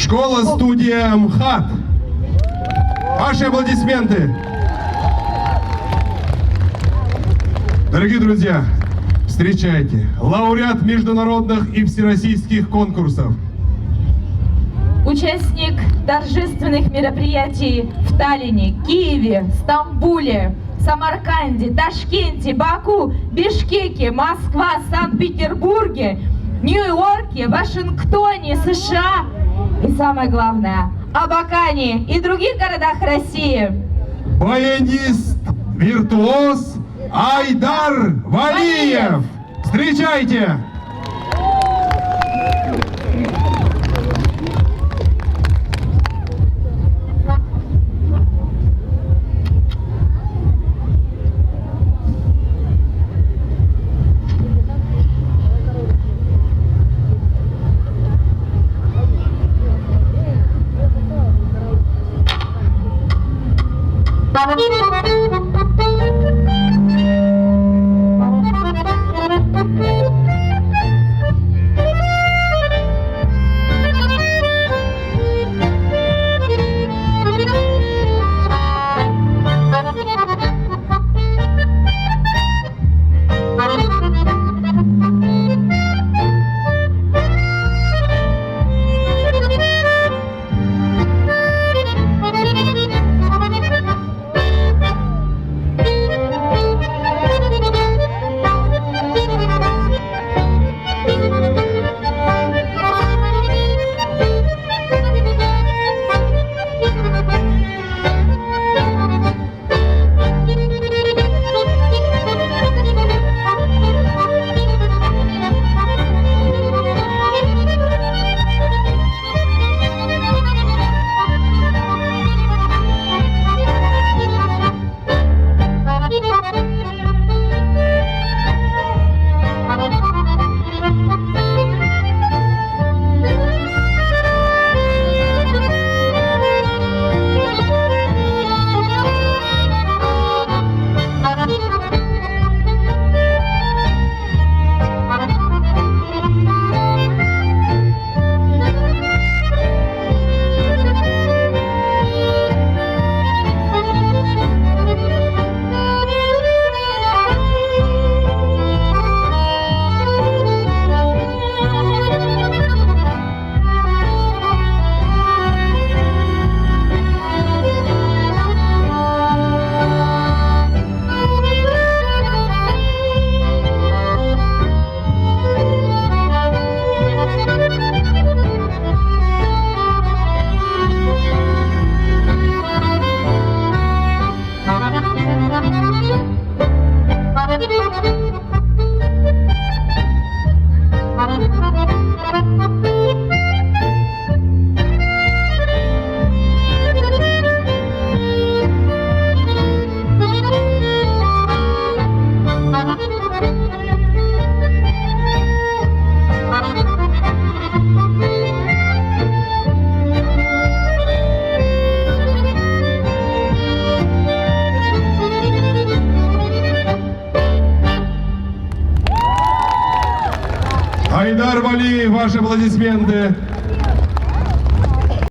Школа-студия МХАТ. Ваши аплодисменты. Дорогие друзья, встречайте, лауреат международных и всероссийских конкурсов. Участник торжественных мероприятий в Таллине, Киеве, Стамбуле, Самарканде, Ташкенте, Баку, Бишкеке, Москва, Санкт-Петербурге, Нью-Йорке, Вашингтоне, США и самое главное, Абакане и других городах России. Баянист, виртуоз Айдар Валиев. Встречайте! Айдар Валиев, ваши аплодисменты.